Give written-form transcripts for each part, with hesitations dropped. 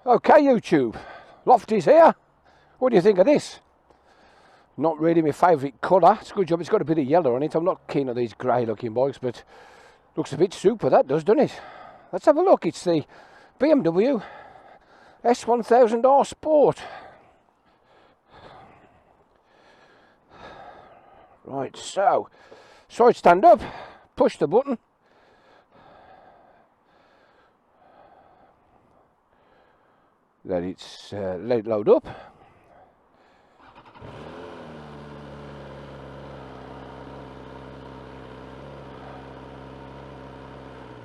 Okay, YouTube, Lofty's here. What do you think of this? Not really my favourite colour. It's a good job it's got a bit of yellow on it. I'm not keen on these grey looking bikes, but looks a bit super, that does, doesn't it? Let's have a look. It's the BMW S1000R Sport. Right, so I stand up, push the button. Let it load up.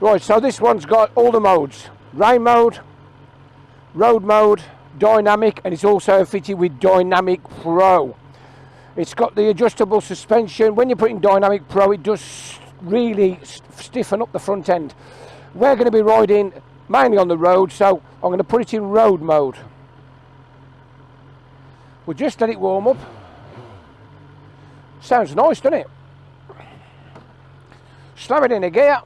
Right, so this one's got all the modes: rain mode, road mode, dynamic, and it's also fitted with Dynamic Pro. It's got the adjustable suspension. When you're putting Dynamic Pro, it does really stiffen up the front end. We're going to be riding mainly on the road, so I'm going to put it in road mode. We'll just let it warm up. Sounds nice, doesn't it? Slam it in a gear.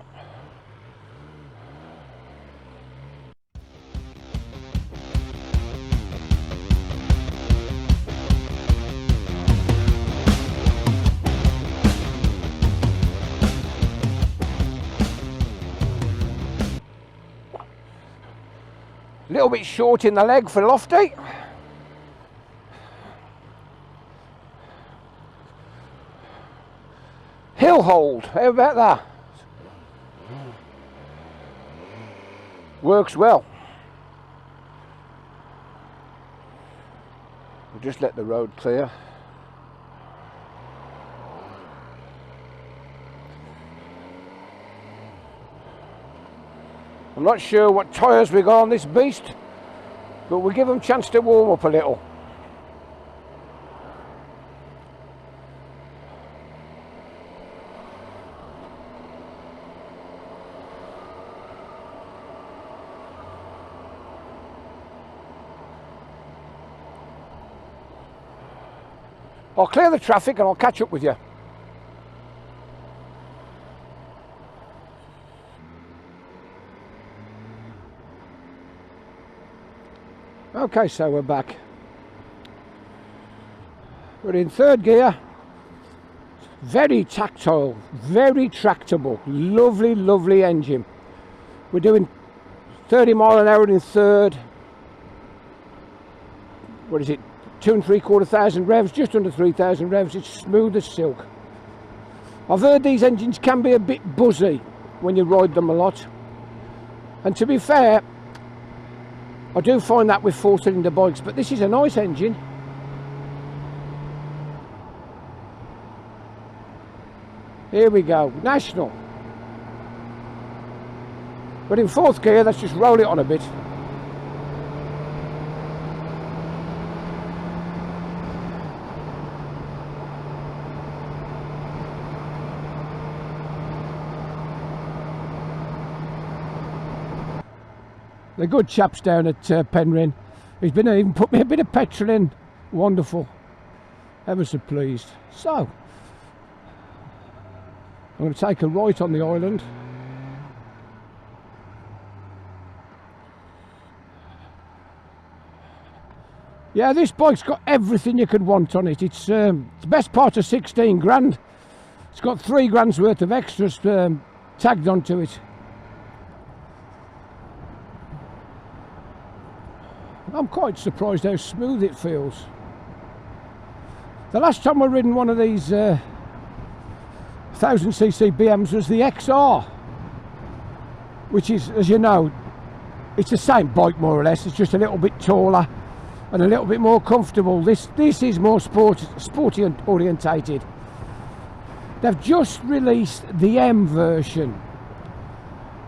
A little bit short in the leg for Lofty. Hill hold, how about that? Works well. We'll just let the road clear. I'm not sure what tyres we got on this beast, but we'll give them a chance to warm up a little. I'll clear the traffic and I'll catch up with you. Okay, so we're back. We're in third gear. Very tactile, very tractable. Lovely, lovely engine. We're doing 30 mile an hour in third. What is it? 2 3/4,000 revs, just under 3,000 revs. It's smooth as silk. I've heard these engines can be a bit buzzy when you ride them a lot. And to be fair, I do find that with 4-cylinder bikes, but this is a nice engine. Here we go, national. But in fourth gear, let's just roll it on a bit. The good chaps down at Penryn. He's been even put me a bit of petrol in. Wonderful. Ever so pleased. So, I'm going to take a right on the island. Yeah, this bike's got everything you could want on it. It's the best part of 16 grand. It's got 3 grand's worth of extras tagged onto it. I'm quite surprised how smooth it feels. The last time I've ridden one of these 1000cc BMs was the XR, which is, as you know, it's the same bike more or less. It's just a little bit taller and a little bit more comfortable. This is more sporty orientated. They've just released the M version,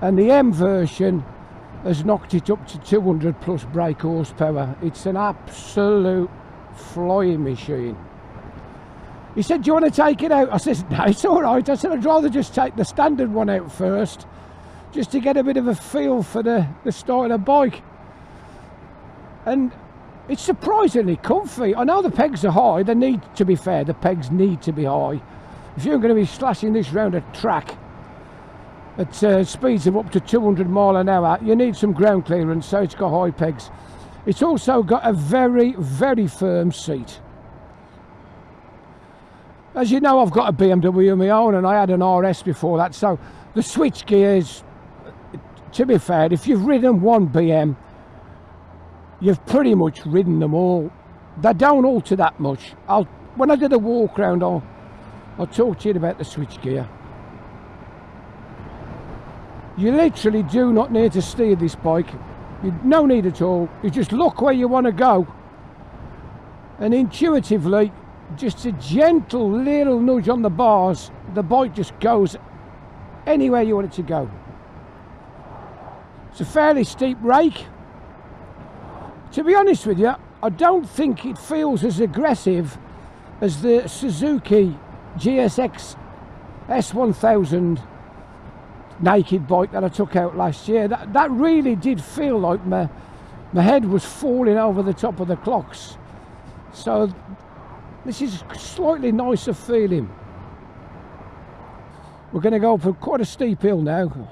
and the M version has knocked it up to 200 plus brake horsepower. It's an absolute flying machine. He said, do you want to take it out? I said, no, it's all right. I said, I'd rather just take the standard one out first, just to get a bit of a feel for the style of bike. And it's surprisingly comfy. I know the pegs are high. They need to be fair. The pegs need to be high. If you're going to be slashing this round a track, at speeds of up to 200 mile an hour, you need some ground clearance, so it's got high pegs. It's also got a very, very firm seat. As you know, I've got a BMW of my own, and I had an RS before that, so the switch gears, to be fair, if you've ridden one BM, you've pretty much ridden them all. They don't alter that much. When I did a walk round, I'll talk to you about the switch gear. You literally do not need to steer this bike. No need at all. You just look where you want to go, and intuitively, just a gentle little nudge on the bars, the bike just goes anywhere you want it to go. It's a fairly steep rake. To be honest with you, I don't think it feels as aggressive as the Suzuki GSX S1000 naked bike that I took out last year. That really did feel like my head was falling over the top of the clocks. So this is slightly nicer feeling. We're going to go up quite a steep hill now,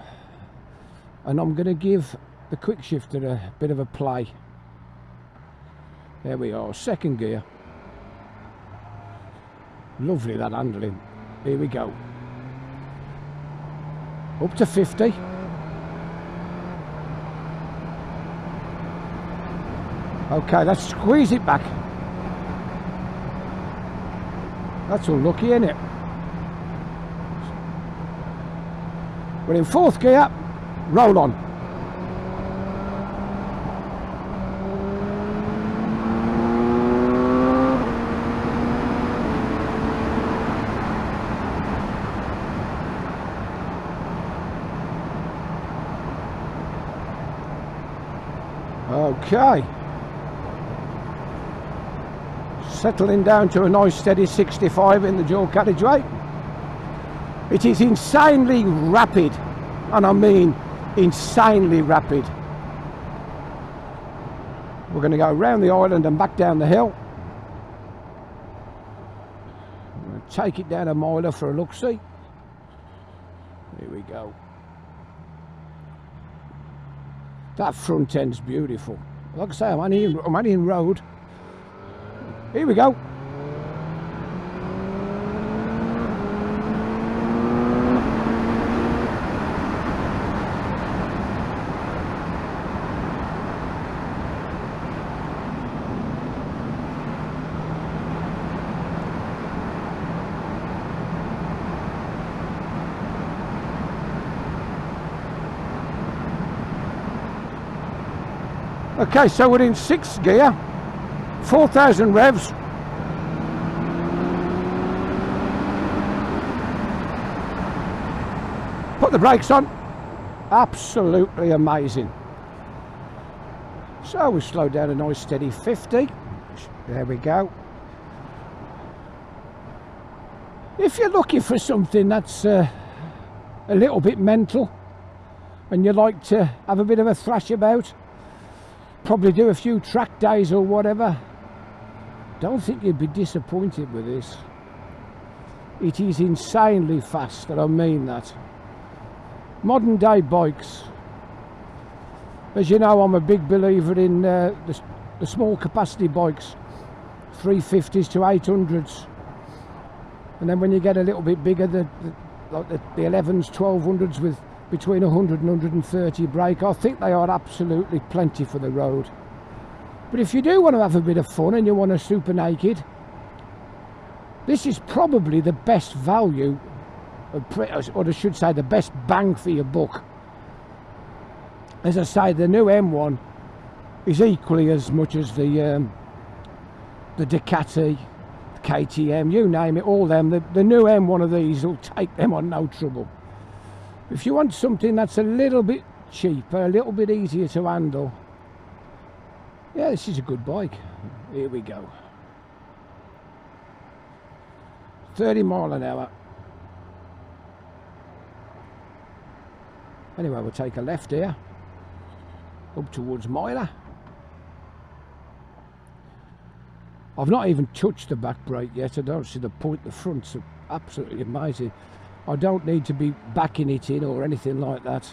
and I'm going to give the quick shifter a bit of a play. There we are, second gear. Lovely, that handling. Here we go. Up to 50. Okay, let's squeeze it back. That's unlucky, isn't it? We're in fourth gear. Roll on. Okay, settling down to a nice steady 65 in the dual carriageway. It is insanely rapid, and I mean insanely rapid. We're going to go around the island and back down the hill. I'm going to take it down a miler for a look-see. Here we go. That front end's beautiful. Like I say, I'm only in road. Here we go. Okay, so we're in sixth gear, 4,000 revs. Put the brakes on. Absolutely amazing. So we slow down a nice steady 50. There we go. If you're looking for something that's a little bit mental, and you like to have a bit of a thrash about, probably do a few track days or whatever, don't think you'd be disappointed with this. It is insanely fast, and I mean that. Modern day bikes, as you know, I'm a big believer in the small capacity bikes, 350s to 800s, and then when you get a little bit bigger, like the 11s, 1200s with between 100 and 130 brake, I think they are absolutely plenty for the road. But if you do want to have a bit of fun and you want a super naked, this is probably the best value, or I should say the best bang for your buck. As I say, the new M1 is equally as much as the Ducati, the KTM, you name it, all them. The new M1 of these will take them on no trouble. If you want something that's a little bit cheaper, a little bit easier to handle, yeah, this is a good bike. Here we go. 30 mile an hour. Anyway, we'll take a left here, up towards Miler. I've not even touched the back brake yet. I don't see the point. The front's absolutely amazing. I don't need to be backing it in or anything like that.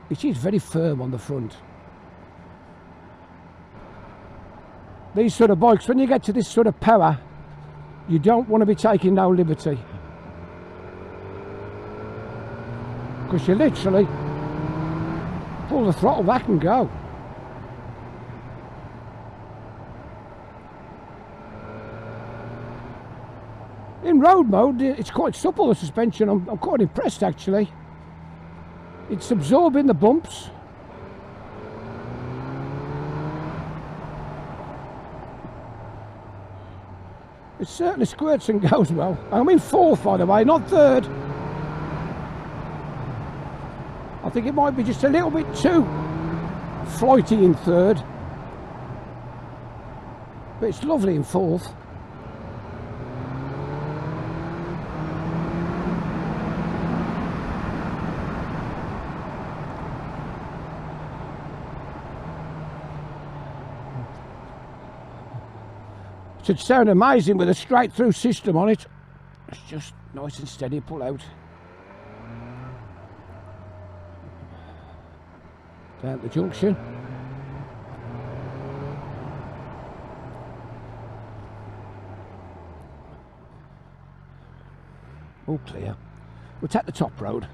It is very firm on the front. These sort of bikes, when you get to this sort of power, you don't want to be taking no liberty. Because you literally pull the throttle back and go. In road mode, it's quite supple, the suspension. I'm quite impressed actually. It's absorbing the bumps. It certainly squirts and goes well. I'm in fourth, by the way, not third. I think it might be just a little bit too flighty in third. But it's lovely in fourth. It should sound amazing with a straight through system on it. It's just nice and steady pull out. Down the junction. All clear. We'll take the top road.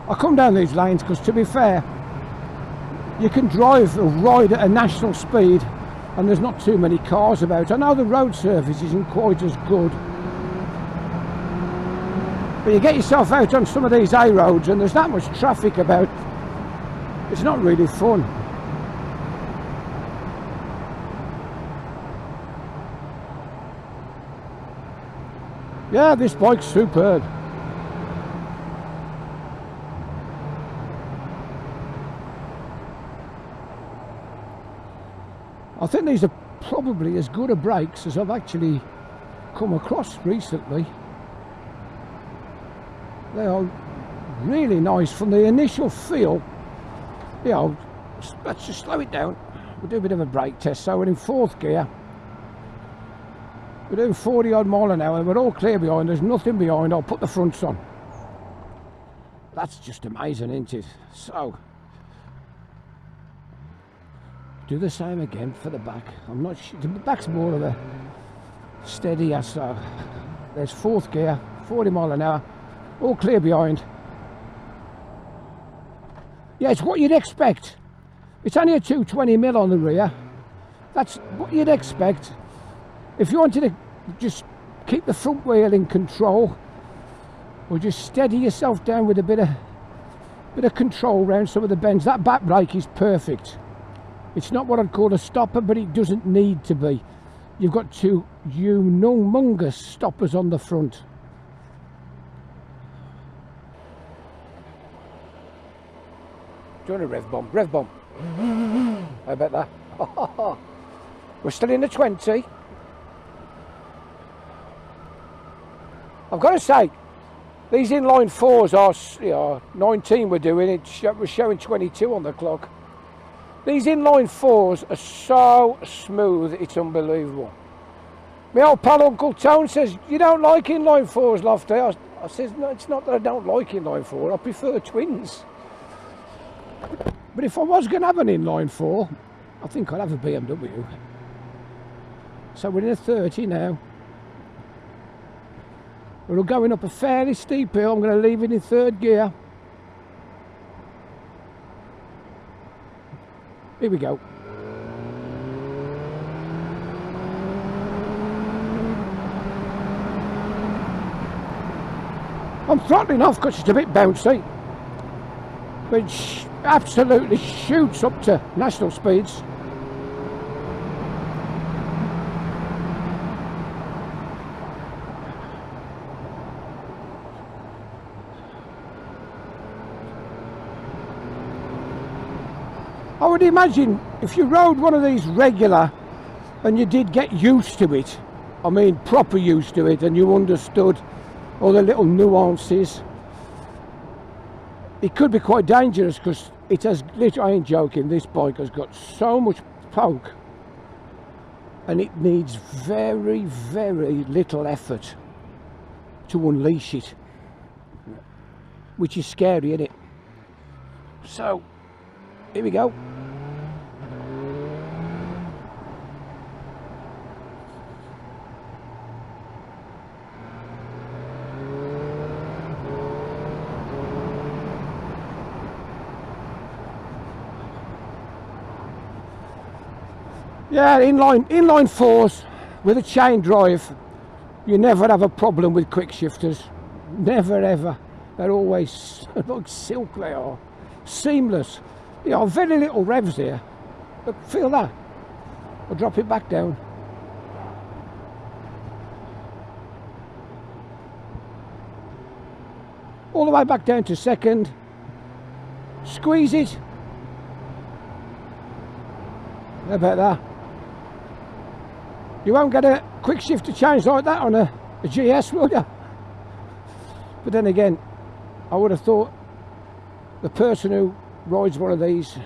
I come down these lanes because, to be fair, you can drive or ride at a national speed and there's not too many cars about. I know the road surface isn't quite as good, but you get yourself out on some of these A roads and there's that much traffic about, it's not really fun. Yeah, this bike's superb. I think these are probably as good a brakes as I've actually come across recently. They are really nice from the initial feel. You know, let's just slow it down. We'll do a bit of a brake test. So we're in fourth gear. We're doing 40 odd mile an hour. We're all clear behind. There's nothing behind. I'll put the fronts on. That's just amazing, isn't it? So do the same again for the back. I'm not sure, the back's more of a steady as so. There's fourth gear, 40 mile an hour, all clear behind. Yeah, it's what you'd expect. It's only a 220mm on the rear. That's what you'd expect. If you wanted to just keep the front wheel in control, or just steady yourself down with a bit of control around some of the bends, that back brake is perfect. It's not what I'd call a stopper, but it doesn't need to be. You've got two humongous stoppers on the front. Do you want a rev bomb? Rev bomb. How about that? We're still in the 20. I've got to say, these inline fours are, you know, 19 we're doing, we're showing 22 on the clock. These inline fours are so smooth, it's unbelievable. My old pal Uncle Tone says, you don't like inline fours, Lofty? I says, no, it's not that I don't like inline four, I prefer twins. But if I was going to have an inline four, I think I'd have a BMW. So we're in a 30 now. We're going up a fairly steep hill. I'm going to leave it in third gear. Here we go. I'm throttling off because it's a bit bouncy, but it absolutely shoots up to national speeds. I would imagine if you rode one of these regular and you did get used to it, I mean proper used to it, and you understood all the little nuances, it could be quite dangerous, because it has, I ain't joking, this bike has got so much poke, and it needs very, very little effort to unleash it, which is scary, isn't it? So here we go. Yeah, inline fours with a chain drive, you never have a problem with quick shifters. Never ever. They're always like silk, they are. Seamless. You know, very little revs here. Look, feel that? I'll drop it back down. All the way back down to second. Squeeze it. How about that? You won't get a quick shifter change like that on a GS, will you? But then again, I would have thought the person who rides one of these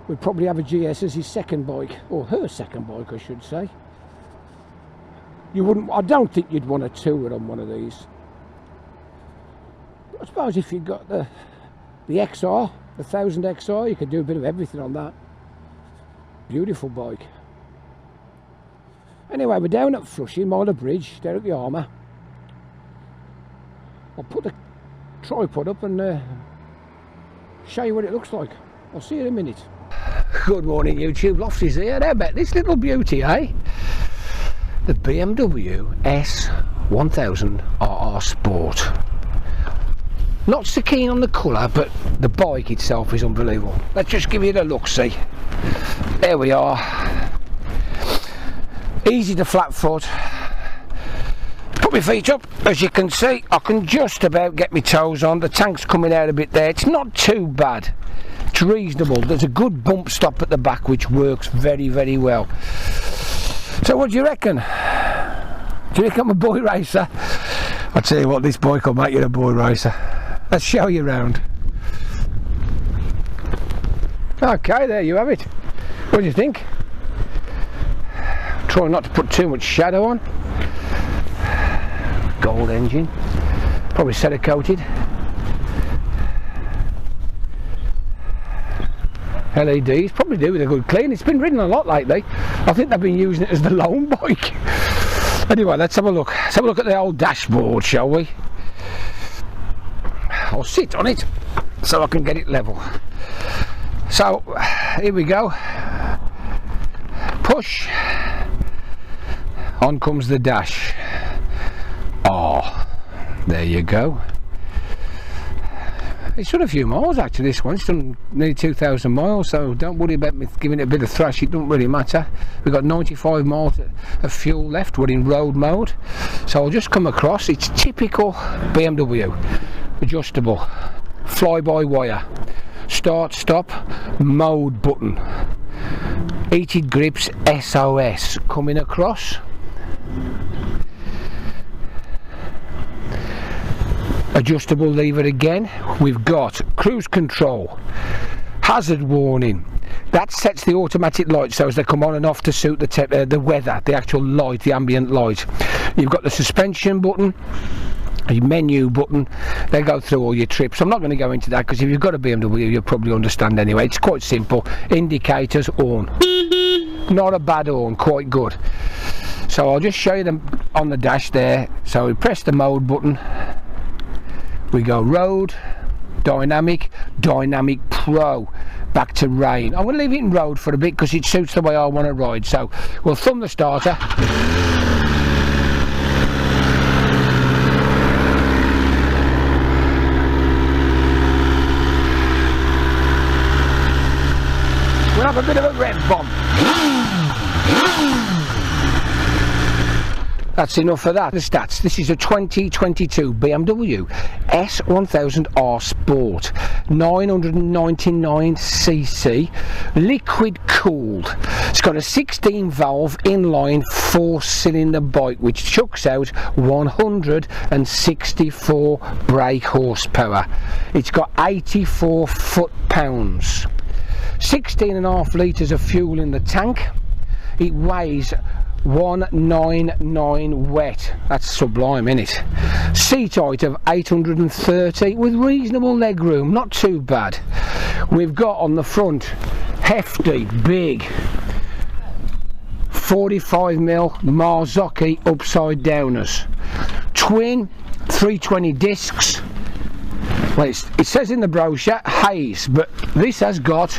would probably have a GS as his second bike, or her second bike, I should say. You wouldn't. I don't think you'd want to tour on one of these. I suppose if you've got the XR, the 1000XR, you could do a bit of everything on that. Beautiful bike. Anyway, we're down at Flushing, Miler Bridge, down at the Armour. I'll put the tripod up and show you what it looks like. I'll see you in a minute. Good morning, YouTube. Lofty's here. How about this little beauty, eh? The BMW S1000R Sport. Not so keen on the colour, but the bike itself is unbelievable. Let's just give it a look-see. There we are. Easy to flat foot. Put my feet up. As you can see, I can just about get my toes on. The tank's coming out a bit there. It's not too bad. It's reasonable. There's a good bump stop at the back which works very, very well. So what do you reckon? Do you reckon I'm a boy racer? I'll tell you what, this bike will make you a boy racer. Let's show you around. Okay, there you have it. What do you think? Try not to put too much shadow on. Gold engine, probably Cerakoted. LEDs, probably do with a good clean. It's been ridden a lot lately. I think they've been using it as the loan bike. Anyway, let's have a look. Let's have a look at the old dashboard, shall we? I'll sit on it so I can get it level. So here we go. Push. On comes the dash. Oh, there you go. It's done a few miles actually, this one. It's done nearly 2,000 miles, so don't worry about me giving it a bit of thrash, it doesn't really matter. We've got 95 miles of fuel left, we're in road mode. So I'll just come across, it's typical BMW. Adjustable, fly-by-wire, start, stop, mode button. Heated grips, SOS, coming across. Adjustable lever again. We've got cruise control, hazard warning. That sets the automatic lights so as they come on and off to suit the weather, the actual light, the ambient light. You've got the suspension button, a menu button. They go through all your trips. I'm not going to go into that because if you've got a BMW you'll probably understand anyway. It's quite simple. Indicators on. Not a bad horn, quite good. So I'll just show you them on the dash there. So we press the mode button. We go road, dynamic, dynamic pro, back to rain. I'm going to leave it in road for a bit because it suits the way I want to ride. So we'll thumb the starter. We'll have a bit of a rev bomb. that's enough of that. The stats. This is a 2022 BMW S1000R Sport, 999cc, liquid cooled. It's got a 16 valve inline 4-cylinder bike which chucks out 164 brake horsepower. It's got 84 foot-pounds, 16.5 litres of fuel in the tank. It weighs 199 wet. That's sublime, isn't it? Seat height of 830 with reasonable leg room, not too bad. We've got on the front hefty, big 45mm Marzocchi upside downers, twin 320 discs. Well, it says in the brochure Hayes, but this has got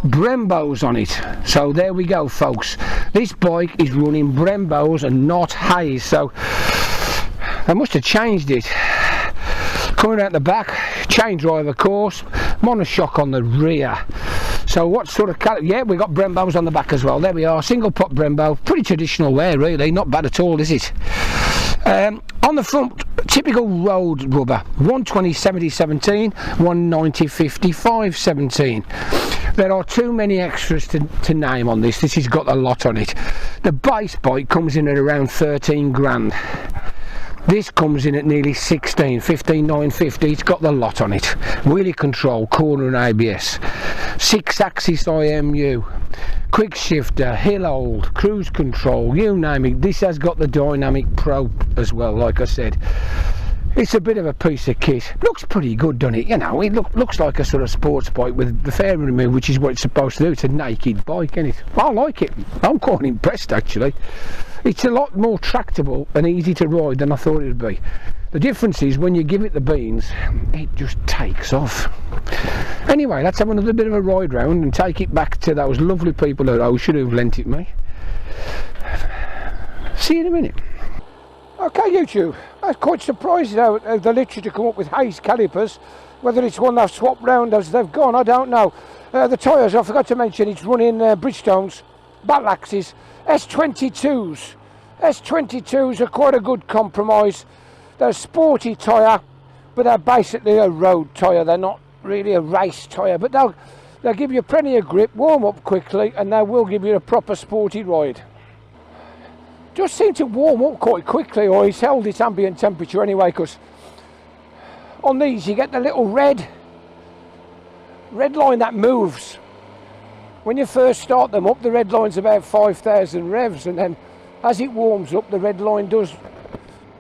Brembos on it. So there we go, folks. This bike is running Brembos and not Hayes, so they must have changed it. Coming out the back, chain driver course, monoshock on the rear. So what sort of colour? Yeah, we got Brembos on the back as well. There we are, single pot Brembo. Pretty traditional wear, really. Not bad at all, is it? On the front, typical road rubber. 120/70/17, 190/55/17. There are too many extras to name on this. This has got a lot on it. The base bike comes in at around 13 grand. This comes in at nearly 16, 15,950. It's got the lot on it. Wheelie control, corner and ABS. 6-axis IMU. Quick shifter, hill hold, cruise control, you name it. This has got the Dynamic Pro as well, like I said. It's a bit of a piece of kit. Looks pretty good, doesn't it? You know, it looks like a sort of sports bike with the fairing removed, which is what it's supposed to do. It's a naked bike, isn't it? I like it. I'm quite impressed, actually. It's a lot more tractable and easy to ride than I thought it would be. The difference is when you give it the beans, it just takes off. Anyway, let's have another bit of a ride round and take it back to those lovely people at Ocean who've lent it me. See you in a minute. Okay, YouTube, I was quite surprised how they're literally to come up with Hayes calipers. Whether it's one they've swapped round as they've gone, I don't know. The tyres, I forgot to mention, it's running Bridgestones, battle axes, S22s. S22s are quite a good compromise. They're a sporty tyre, but they're basically a road tyre. They're not really a race tyre, but they'll give you plenty of grip, warm up quickly, and they will give you a proper sporty ride. Just seem to warm up quite quickly, or it's held its ambient temperature anyway, because on these you get the little red line that moves. When you first start them up, the red line's about 5,000 revs, and then as it warms up, the red line does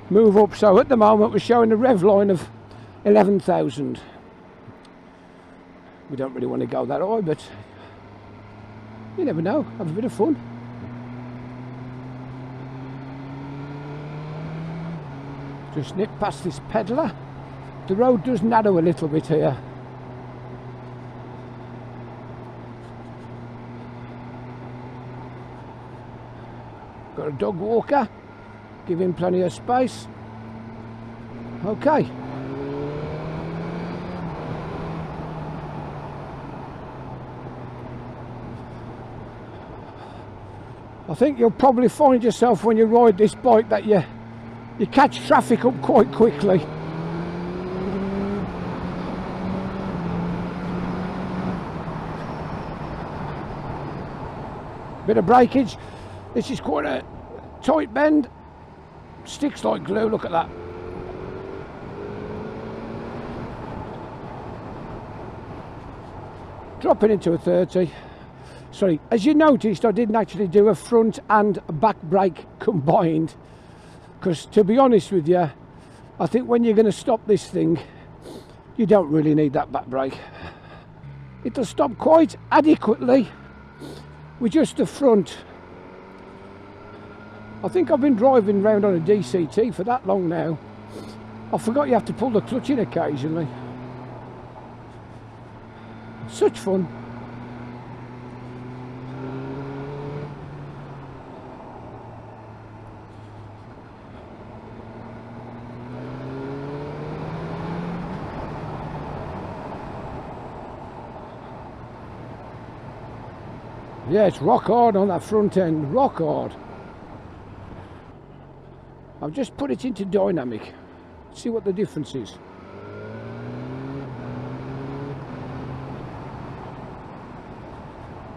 move up. So at the moment we're showing a rev line of 11,000. We don't really want to go that high, but you never know, have a bit of fun. Just nip past this peddler. The road does narrow a little bit here. Got a dog walker, give him plenty of space. Okay. I think you'll probably find yourself when you ride this bike that you catch traffic up quite quickly. Bit of breakage. This is quite a tight bend. Sticks like glue, look at that. Dropping into a 30. Sorry, as you noticed, I didn't actually do a front and back brake combined, because to be honest with you, I think when you're going to stop this thing, you don't really need that back brake. It'll stop quite adequately with just the front. I think I've been driving around on a DCT for that long now. I forgot you have to pull the clutch in occasionally. Such fun. Yeah, it's rock hard on that front end, rock hard. I'll just put it into dynamic, see what the difference is.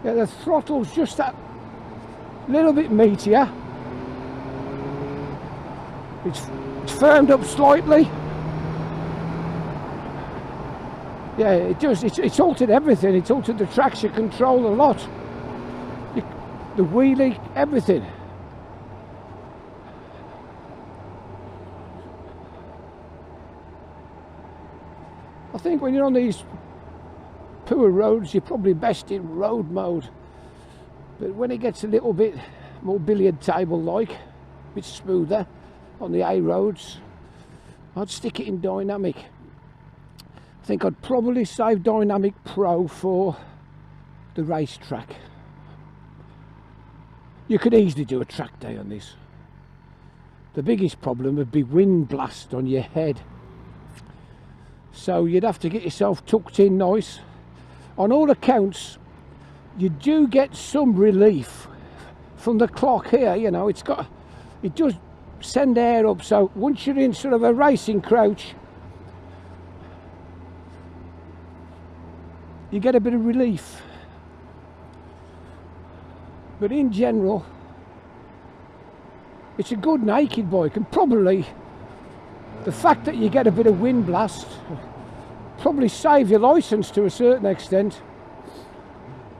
Yeah, the throttle's just that little bit meatier. It's firmed up slightly. Yeah, it does. It's altered everything. It's altered the traction control a lot. The wheelie, everything. I think when you're on these poor roads, you're probably best in road mode. But when it gets a little bit more billiard table like, a bit smoother on the A roads, I'd stick it in dynamic. I think I'd probably save Dynamic Pro for the racetrack. You could easily do a track day on this. The biggest problem would be wind blast on your head. So you'd have to get yourself tucked in nice. On all accounts, you do get some relief from the clock here. You know, it does send air up, so once you're in sort of a racing crouch, you get a bit of relief. But in general, it's a good naked bike, and probably the fact that you get a bit of wind blast probably save your license to a certain extent.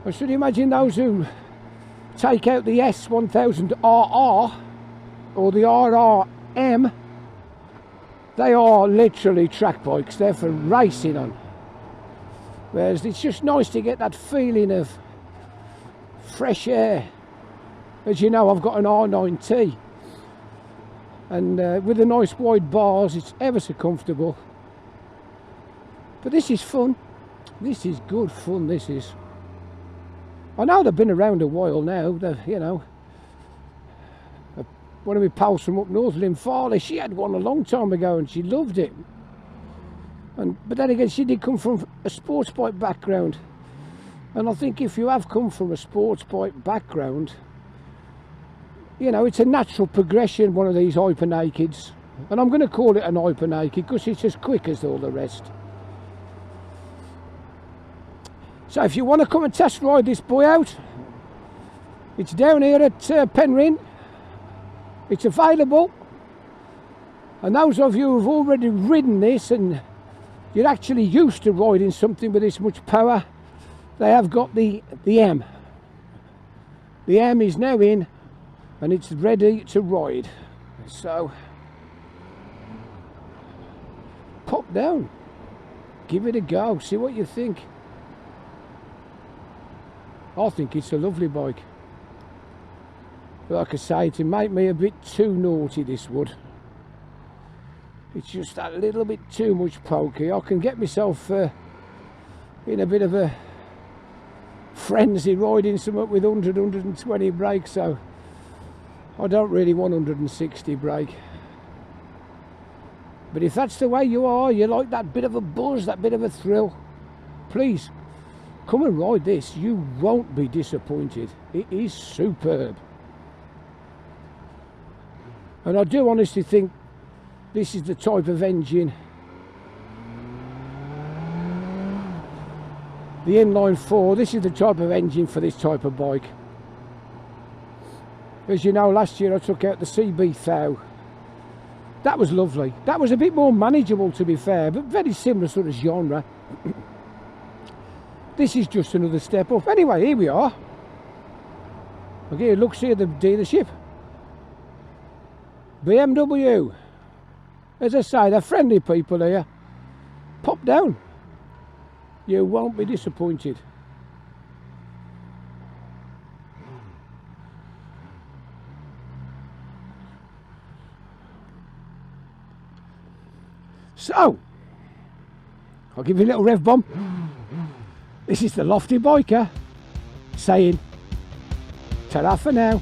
I should imagine those who take out the S1000RR or the RRM, they are literally track bikes. They're for racing on. Whereas it's just nice to get that feeling of fresh air. As you know, I've got an R9T, and with the nice wide bars, it's ever so comfortable. But this is fun. This is good fun, this is. I know they've been around a while now. You know, one of my pals from up north, Lynn Farley, she had one a long time ago and she loved it. But then again, she did come from a sports bike background. And I think if you have come from a sports bike background, you know, it's a natural progression, one of these hyper nakeds. And I'm going to call it an hyper naked because it's as quick as all the rest. So if you want to come and test ride this boy out, it's down here at Penryn. It's available. And those of you who've already ridden this and you're actually used to riding something with this much power, they have got the M. The M is now in and it's ready to ride. So pop down, give it a go, see what you think. I think it's a lovely bike. Like I say, to make me a bit too naughty, this would. It's just that little bit too much pokey. I can get myself in a bit of a frenzy riding something with 100, 120 brake, so I don't really want 160 brake. But if that's the way you are, you like that bit of a buzz, that bit of a thrill, please come and ride this. You won't be disappointed. It is superb. And I do honestly think this is the type of engine, the inline 4, this is the type of engine for this type of bike. As you know, last year I took out the CB1000. That was lovely. That was a bit more manageable, to be fair, but very similar sort of genre. This is just another step up. Anyway, here we are. Okay, look, see at the dealership. BMW. As I say, they're friendly people here. Pop down. You won't be disappointed. So, I'll give you a little rev bomb. This is the Lofty Biker saying ta-ra for now.